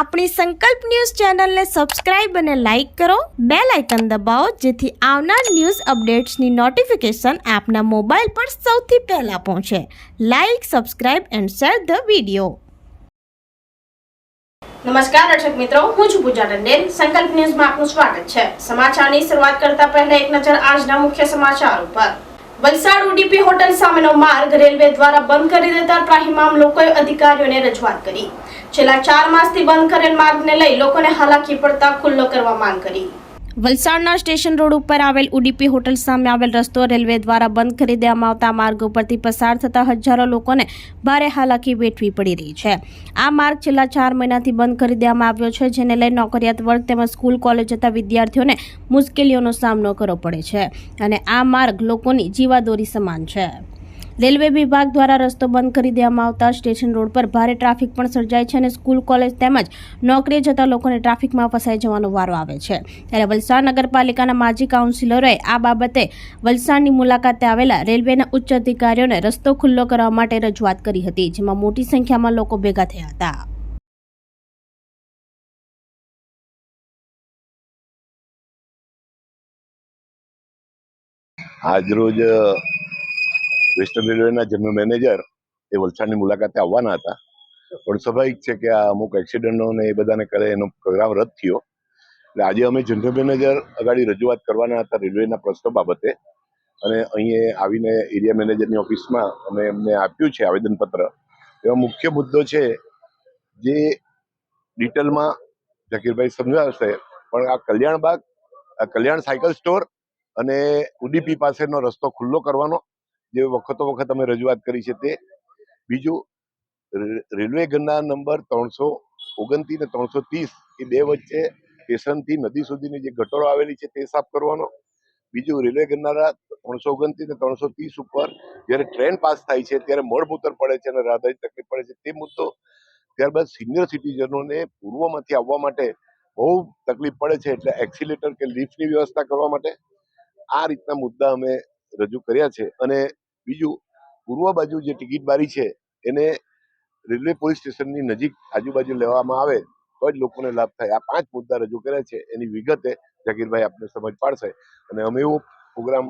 આપણી સંકલ્પ ન્યૂઝ ચેનલને સબસ્ક્રાઇબ અને લાઇક કરો, બેલ આઇકન દબાવો જેથી આવનાર ન્યૂઝ અપડેટ્સની નોટિફિકેશન આપના મોબાઈલ પર સૌથી પહેલા પહોંચે. Like, subscribe and share the video. નમસ્કાર દર્શક મિત્રો, હું છું પૂજા ટંડેલ. સંકલ્પ ન્યૂઝમાં આપનું સ્વાગત છે. સમાચારની શરૂઆત કરતા પહેલા એક નજર આજના મુખ્ય સમાચાર ઉપર. વલસાડ ઉડીપી હોટલ સામેનો માર્ગ રેલવે દ્વારા બંધ કરી દેતા ત્રાહિમામ લોકોએ અધિકારીઓને રજૂઆત કરી. છેલ્લા 4 માસથી બંધ કરેલ માર્ગને લઈ લોકોને હાલાકી પડતા ખુલ્લો કરવા માંગ કરી. વલસાડના સ્ટેશન રોડ ઉપર આવેલ ઉડીપી હોટલ સામે આવેલ રસ્તો રેલવે દ્વારા બંધ કરી દેવામાં આવતા માર્ગ ઉપરથી પસાર થતા હજારો લોકોને ભારે હાલાકી વેઠવી પડી રહી છે. આ માર્ગ છેલ્લા 4 મહિનાથી બંધ કરી દેવામાં આવ્યો છે, જેને લઈ નોકરિયાત વર્ગ તેમજ સ્કૂલ કોલેજ જતા વિદ્યાર્થીઓને મુશ્કેલીઓનો સામનો કરવો પડે છે અને આ માર્ગ લોકોની જીવાદોરી સમાન છે. રેલવે વિભાગ દ્વારા રસ્તો બંધ કરી દેવામાં આવતા સ્ટેશન રોડ પર ભારે ટ્રાફિક પણ સર્જાય છે અને સ્કૂલ કોલેજ તેમજ નોકરીએ જતા લોકોને ટ્રાફિકમાં ફસાઈ જવાનો વારો આવે છે. ત્યારે વલસાડ નગરપાલિકાના માજી કાઉન્સિલરોએ આ બાબતે વલસાડની મુલાકાતે આવેલા રેલવેના ઉચ્ચ અધિકારીઓને રસ્તો ખુલ્લો કરવા માટે રજૂઆત કરી હતી, જેમાં મોટી સંખ્યામાં લોકો ભેગા થયા હતા. આજરોજ વેસ્ટર્ન રેલવેના જનરલ મેનેજર એ વલસાડની મુલાકાતે આવવાના હતા, પણ સ્વાભાવિક છે કે આ અમુક એક્સિડન્ટો ને એ બધાને કરે એનો પ્રોગ્રામ રદ થયો. એટલે આજે અમે જનરલ મેનેજર આગળ રજૂઆત કરવાના હતા રેલવેના પ્રશ્નો બાબતે, અને અહીં આવીને એરિયા મેનેજરની ઓફિસમાં અમે એમને આપ્યું છે આવેદનપત્ર. એમાં મુખ્ય મુદ્દો છે જે ડિટેલમાં ઝકીરભાઈ સમજાવશે, પણ આ કલ્યાણબાગ, આ કલ્યાણ સાયકલ સ્ટોર અને ઉડીપી પાસેનો રસ્તો ખુલ્લો કરવાનો જે વખતો વખત અમે રજૂઆત કરી છે તે. બીજું, રેલવે ગન્ના નંબર 329 ને 330 એ બે વચ્ચે સ્ટેશનથી નદી સુધીની જે ગટરો આવેલી છે તે સાફ કરવાનો. બીજું, રેલવે ગન્નારા 329 ને 330 ઉપર જ્યારે ટ્રેન પાસ થાય છે ત્યારે મળમૂતર પડે છે અને રાહદારી તકલીફ પડે છે તે મુદ્દો. ત્યારબાદ સિનિયર સિટીઝનોને પૂર્વમાંથી આવવા માટે બહુ તકલીફ પડે છે, એટલે એક્સિલેટર કે લિફ્ટની વ્યવસ્થા કરવા માટે આ રીતના મુદ્દા અમે રજૂ કર્યા છે. અને બીજું, પૂર્વ બાજુ જે ટિકિટ બારી છે એને રેલવે પોલીસ સ્ટેશનની નજીક આજુબાજુ લેવામાં આવે તો જ લોકોને લાભ થાય. આ 5 મુદ્દા રજૂ કર્યા છે, એની વિગતે ઝકીરભાઈ આપને સમજ પાડશે. અને અમે એવો પ્રોગ્રામ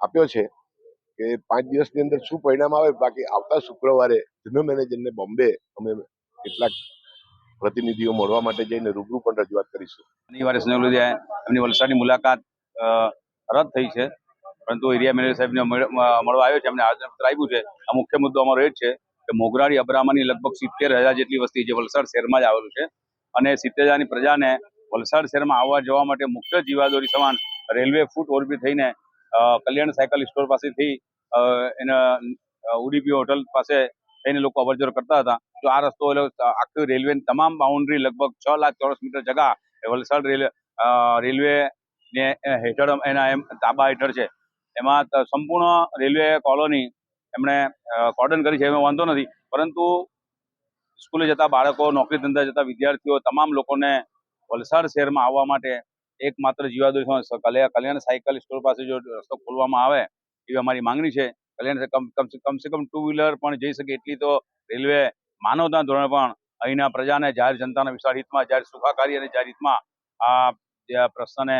આપ્યો છે કે 5 દિવસની અંદર શું પરિણામ આવે, બાકી આવતા શુક્રવારે જનરલ મેનેજરને બોમ્બે અમે કેટલાક પ્રતિનિધિઓ મળવા માટે જઈને રૂબરૂ પણ રજૂઆત કરીશું. શનિવારે એમની વલસાડની મુલાકાત રદ થઈ છે, પરંતુ એરિયા મેનેજર સાહેબને મળવા આવ્યો છે, એમને આવેદનપત્ર આપ્યું છે. આ મુખ્ય મુદ્દો અમારો એ જ છે કે મોગરાળી અબ્રામાની લગભગ 70,000 જેટલી વસ્તી જે વલસાડ શહેરમાં જ આવેલું છે, અને 70,000ની પ્રજાને વલસાડ શહેરમાં આવવા જવા માટે મુખ્ય જીવાદોરી સમાન રેલવે ફૂટ ઓવરબ્રિજ થઈને કલ્યાણ સાયકલ સ્ટોર પાસેથી એના ઉડીપી હોટલ પાસે થઈને લોકો અવરજવર કરતા હતા. તો આ રસ્તો આખી રેલવેની તમામ બાઉન્ડ્રી લગભગ 6 લાખ ચોરસ મીટર જગા વલસાડ રેલવે ને હેઠળ એના તાબા હેઠળ છે. એમાં સંપૂર્ણ રેલવે કોલોની એમણે કોર્ડન કરી છે, એમાં વાંધો નથી, પરંતુ સ્કૂલે જતા બાળકો, નોકરી ધંધા જતા વિદ્યાર્થીઓ, તમામ લોકોને વલસાડ શહેરમાં આવવા માટે એકમાત્ર જીવાદોરી કલ્યાણ સાયકલ સ્ટોર પાસે જો રસ્તો ખોલવામાં આવે એવી અમારી માંગણી છે. કમસે કમ 2 વ્હીલર પણ જઈ શકે એટલી તો રેલવે માનવતા ધોરણે પણ અહીંના પ્રજાને, જાહેર જનતાના વિશાળ હિતમાં, જાહેર સુખાકારી અને જાહેર હિતમાં આ પ્રશ્નને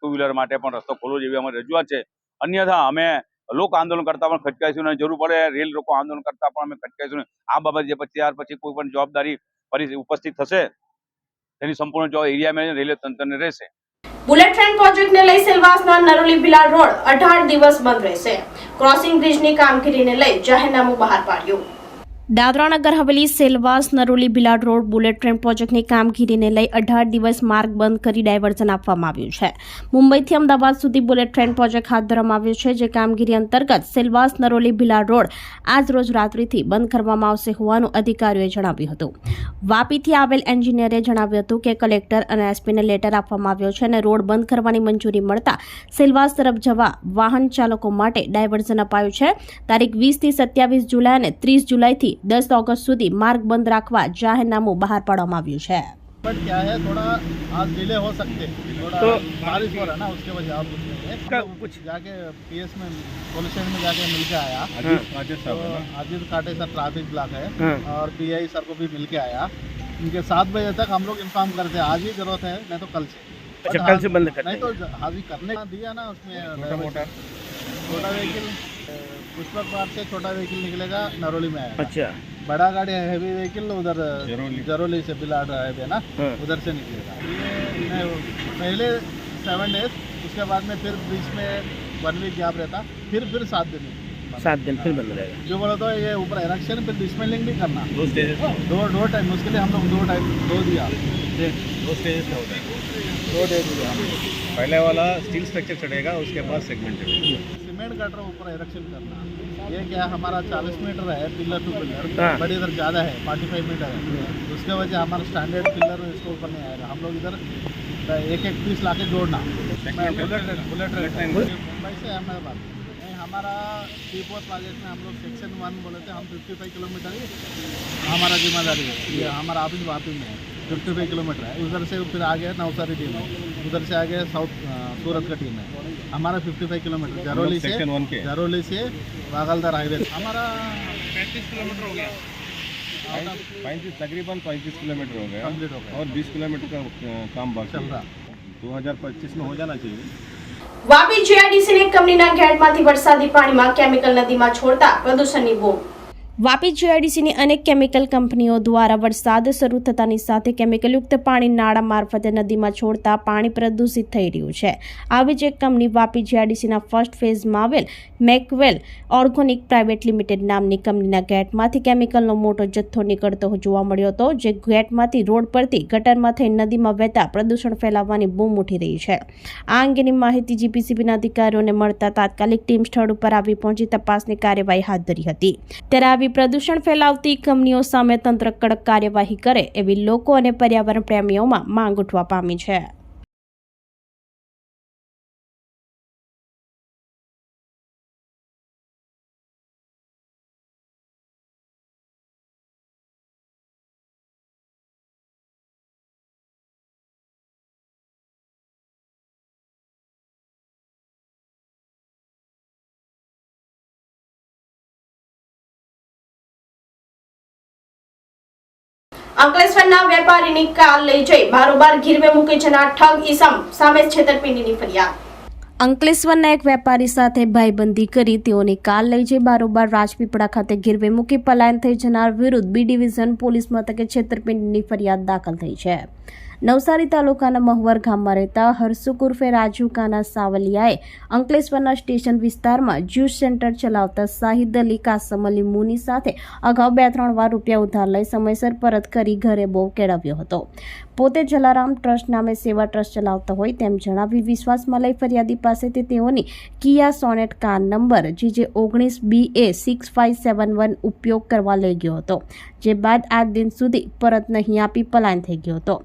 2 વ્હીલર માટે પણ રસ્તો ખોલવો જેવી અમારી રજૂઆત છે. અન્યથા અમે લોક આંદોલન કરતા પણ ખચકાઈશું અને જરૂર પડે રેલ રોકો આંદોલન કરતા પણ અમે ખચકાઈશું. આ બાબત જે પછી કોઈ પણ જવાબદારી ફરી ઉપસ્થિત થશે તેની સંપૂર્ણ જવાબ એરિયા મેનેજર રેલવે તંત્રને રહેશે. બુલેટ ટ્રેન પ્રોજેક્ટને લઈ સેલવાસના નરોલી ભિલાડ રોડ 18 દિવસ બંધ રહેશે. ક્રોસિંગ બ્રિજની કામગીરીને લઈ જાહેરનામું બહાર પાડ્યું. Dadra Nagar Haveli Silvassa Naroli Bhilad road bullet train પ્રોજેક્ટની કામગીરીને લઈ 18 દિવસ માર્ગ બંધ કરી ડાયવર્ઝન આપવામાં આવ્યું છે. મુંબઈથી અમદાવાદ સુધી બુલેટ ટ્રેન પ્રોજેક્ટ હાથ ધરવામાં આવ્યો છે, જે કામગીરી અંતર્ગત સેલવાસ નરોલી ભિલાડ રોડ આજ રોજ રાત્રિથી બંધ કરવામાં આવશે હોવાનું અધિકારીઓએ જણાવ્યું હતું. વાપીથી આવેલ એન્જિનિયરે જણાવ્યું હતું કે કલેક્ટર અને એસપીને લેટર આપવામાં આવ્યો છે અને રોડ બંધ કરવાની મંજૂરી મળતા સેલવાસ તરફ જવા વાહન ચાલકો માટે ડાયવર્ઝન અપાયું છે. તારીખ 20 થી 27 જુલાઈ અને 30 જુલાઈથી 10 ऑगस्ट સુધી માર્ग बंद रखवा जाहिरनामું બહાર પાડવામાં આવ્યું છે. बट क्या है, थोड़ा आज डिले हो सकते हैं, थोड़ा तो बारिश हो रहा है ना, उसके वजह आप कुछ जाके पीएस में पुलिस स्टेशन में जाके मिल के आया. अजीत काटे सर ट्रैफिक ब्लॉक है और पीआई सर को भी मिल के आया. इनके 7 बजे तक हम लोग इन्फॉर्म करते हैं, आज ही जरूरत है नहीं तो कल से। अच्छा, कल से बंद करते नहीं तो हाजिर करने दिया ना उसमें छोटा व्हीकल पुष्पक पार्क से छोटा व्हीकल निकलेगा नरोली में आएगा। अच्छा, बड़ा गाड़ी हैवी व्हीकल उधर जरोली से बिलाड हाईवे ना हाँ। उधर से निकलेगा। ये पहले 7 डेज, उसके बाद में फिर बीच में 1 वीक गैप रहता, फिर 7 दिन 7 दिन फिर बंद रहेगा। जो बोला तो ये ऊपर इरेक्शन फिर डिस्मेंटलिंग भी करना 2 स्टेजेस, दो टाइम, उसके लिए हम लोग 2 टाइम 2 दिया 2 स्टेजेस का होता है। 2 डे दिया हम लोग। पहले वाला स्टील स्ट्रक्चर चढ़ेगा, उसके बाद सेगमेंट चढ़ेगा। सीमेंट कटर ऊपर इरेक्शन करना, ये क्या हमारा 40 मीटर है पिलर टू पिलर, हाँ। बट इधर ज़्यादा है 45 मीटर है, उसके वजह हमारा स्टैंडर्ड पिलर इसको ऊपर नहीं आएगा। हम लोग इधर एक पीस ला के जोड़ना। बुलेट मुंबई से अहमदाबाद नहीं, हमारा टीपोर प्रोजेक्ट में हम लोग सेक्शन 1 बोले थे, हम 55 किलोमीटर ही हमारा जिम्मेदारी है। ये हमारा ऑफिस वापी में है, 55 किलोमीटर है। उधर से फिर आगे नवसारी टीम है, उधर से आगे साउथ सूरत का टीम है। हमारा 55 किलोमीटर जरोली से वागलदार हाईवे हमारा 35 किलोमीटर हो गया, 35 तकरीबन 35 किलोमीटर हो गया, कंप्लीट हो गया और 20 किलोमीटर का काम बाकी चल रहा। 2025 में हो जाना चाहिए। વાપી જીઆઈડીસીની કંપનીના ગેટમાંથી વરસાદી પાણીમાં કેમિકલ નદીમાં છોડતા પ્રદૂષણની બૂમ। વાપી જીઆઈડીસીની અનેક કેમિકલ કંપનીઓ દ્વારા વરસાદ શરૂ થતાની સાથે કેમિકલયુક્ત પાણી નાળા મારફતે નદીમાં છોડતા પાણી પ્રદૂષિત થઈ રહ્યું છે। આવી જ એક કંપની વાપી જીઆઈડીસીના ફર્સ્ટ ફેઝમાં આવેલ મેકવેલ ઓર્ગોનિક પ્રાઇવેટ લિમિટેડ નામની કંપનીના ગેટમાંથી કેમિકલનો મોટો જથ્થો નીકળતો જોવા મળ્યો હતો, જે ગેટમાંથી રોડ પરથી ગટરમાં થઈ નદીમાં વહેતા પ્રદૂષણ ફેલાવવાની બૂમ ઉઠી રહી છે। આ અંગેની માહિતી જીપીસીબીના અધિકારીઓને મળતા તાત્કાલિક ટીમ સ્થળ ઉપર આવી પહોંચી તપાસની કાર્યવાહી હાથ ધરી હતી। ત્યારે આવી પ્રદૂષણ ફેલાવતી કંપનીઓ સામે તંત્ર કડક કાર્યવાહી કરે એવી લોકો અને પર્યાવરણ પ્રેમીઓમાં માંગ ઉઠવા પામી છે। અંકલેશ્વરના વેપારીની કાર લઈ જઈ બારોબાર ગીરવે મૂકી જનાર ઠગ ઈસમ સામે છેતરપિંડીની ફરિયાદ। અંકલેશ્વરના એક વેપારી સાથે ભાઈબંધી કરી તેઓની કાર લઈ જઈ બારોબાર રાજપીપળા ખાતે ગીરવે મૂકી પલાયન થઈ જનાર વિરુદ્ધ બી ડિવિઝન પોલીસ મથકે છેતરપિંડીની ફરિયાદ દાખલ થઈ છે। નવસારી તાલુકાના મહવર ગામમાં રહેતા હરસુખ ઉર્ફે રાજુ કાના સાવલિયાએ અંકલેશ્વરના સ્ટેશન વિસ્તારમાં જ્યુસ સેન્ટર ચલાવતા શાહિદ અલી કાસમ અલી મુની સાથે અગાઉ 2-3 વાર રૂપિયા ઉધાર લઈ સમયસર પરત કરી ઘરે બહુ કેળવ્યો હતો। પોતે જલારામ ટ્રસ્ટ નામે સેવા ટ્રસ્ટ ચલાવતા હોય તેમ જણાવી વિશ્વાસમાં લઈ ફરિયાદી પાસેથી તેઓની Kia Sonet car number GJ 19BA6571 ઉપયોગ કરવા લઈ ગયો હતો, જે બાદ આજ દિન સુધી પરત નહીં આપી પલાયન થઈ ગયો હતો।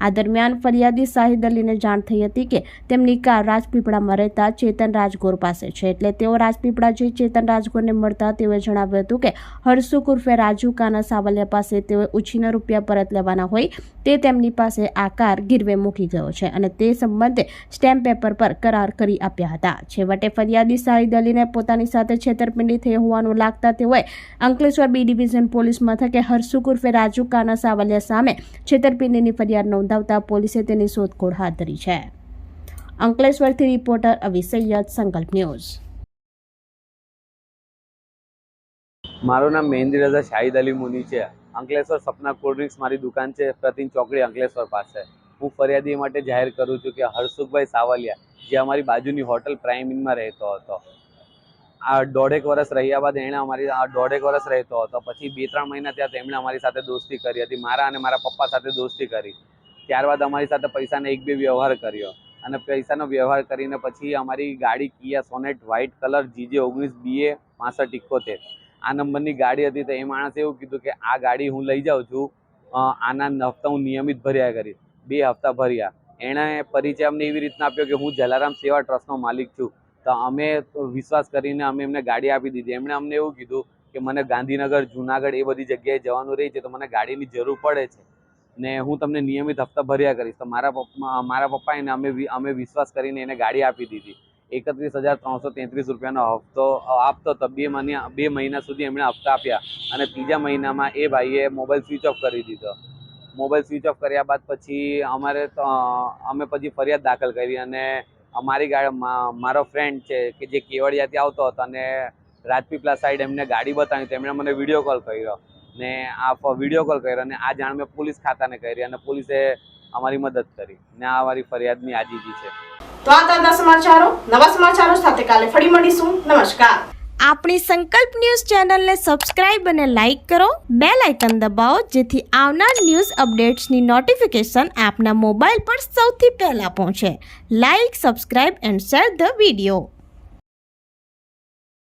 આ દરમિયાન ફરિયાદી શાહિદ અલીને જાણ થઈ હતી કે તેમની કાર રાજપીપળામાં રહેતા ચેતન રાજગોર પાસે છે, એટલે તેઓ રાજપીપળા જઈ ચેતન રાજગોરને મળતા તેઓએ જણાવ્યું હતું કે હરસુખ ઉર્ફે રાજુ કાના સાવલિયા પાસે તેઓએ ઉછીના રૂપિયા પરત લેવાના હોય તે તેમની પાસે આ કાર ગીરવે મૂકી ગયો છે અને તે સંબંધે સ્ટેમ્પ પેપર પર કરાર કરી આપ્યા હતા। છેવટે ફરિયાદી શાહિદ અલીને પોતાની સાથે છેતરપિંડી થઈ હોવાનું લાગતા તેઓએ અંકલેશ્વર બી ડિવિઝન પોલીસ મથકે હરસુખ ઉર્ફે રાજુ કાના સાવલિયા સામે છેતરપિંડીની ફરિયાદ નોંધાવતા પોલીસે તેની શોધખોળ હાથ ધરી છે। અંકલેશ્વરથી રિપોર્ટર અવી સૈયદ, સંકલ્પ ન્યૂઝ। મારું નામ મહેંદી રઝા શાહિદ અલી મુની છે। અંકલેશ્વર સપના કોલ્ડ ડ્રિંક્સ મારી દુકાન છે, પ્રતિન ચોકડી અંકલેશ્વર પાસે। હું ફરિયાદી માટે જાહેર કરું છું કે હરસુખભાઈ સાવલિયા જે અમારી બાજુની હોટલ પ્રાઇમ ઇનમાં રહેતો હતો, આ 1.5 વર્ષ રહ્યા બાદ એણે અમારી 1.5 વર્ષ રહેતો હતો, પછી 2-3 મહિના ત્યાં તેમણે અમારી સાથે દોસ્તી કરી હતી, મારા અને મારા પપ્પા સાથે દોસ્તી કરી। ત્યારબાદ અમારી સાથે પૈસાનો 1-2 વ્યવહાર કર્યો અને પૈસાનો વ્યવહાર કરીને પછી અમારી ગાડી Kia Sonet white colour GJ 19BA6571 આ નંબરની ગાડી હતી। તો એ માણસે એવું કીધું કે આ ગાડી હું લઈ જાઉં છું, આના હપ્તા હું નિયમિત ભર્યા કરીશ। 2 હપ્તા ભર્યા। એણે પરિચય અમને એવી રીતના આપ્યો કે હું જલારામ સેવા ટ્રસ્ટનો માલિક છું। તો અમે વિશ્વાસ કરીને અમે એમને ગાડી આપી દીધી। એમણે અમને એવું કીધું કે મને ગાંધીનગર, જુનાગઢ એ બધી જગ્યાએ જવાનું રહે છે, તો મને ગાડીની જરૂર પડે છે ને હું તમને નિયમિત હપ્તા ભર્યા કરીશ। તો મારા પપ્પાએ અમે વિશ્વાસ કરીને એને ગાડી આપી દીધી। 31,333 રૂપિયાનો હપ્તો આપતો તો 2 મહિના સુધી એમણે હપ્તા આપ્યા અને ત્રીજા મહિનામાં એ ભાઈએ મોબાઈલ સ્વિચ ઓફ કરી દીધો। મોબાઈલ સ્વિચ ઓફ કર્યા બાદ પછી અમે પછી ફરિયાદ દાખલ કરી અને અમારી મારો ફ્રેન્ડ છે કે જે કેવડિયાથી આવતો હતો અને રાજપીપળા સાઈડ એમને ગાડી બતાવી તેમણે મને વિડીયો કોલ કર્યો ને આ વિડીયો કોલ કર્યો અને આ જાણ મેં પોલીસ ખાતાને કરી અને પોલીસે અમારી મદદ કરી ને આ અમારી ફરિયાદની આજીજી છે. તો આ હતા સમાચારો. નવા સમાચારો સાથે કાલે ફરી મળીશું. નમસ્કાર. આપણી સંકલ્પ ન્યૂઝ ચેનલને સબસ્ક્રાઇબ અને લાઇક કરો, બેલ આઇકન દબાવો જેથી આવનાર ન્યૂઝ અપડેટ્સની નોટિફિકેશન આપના મોબાઈલ પર સૌથી પહેલા પહોંચે. Like, subscribe and share the video.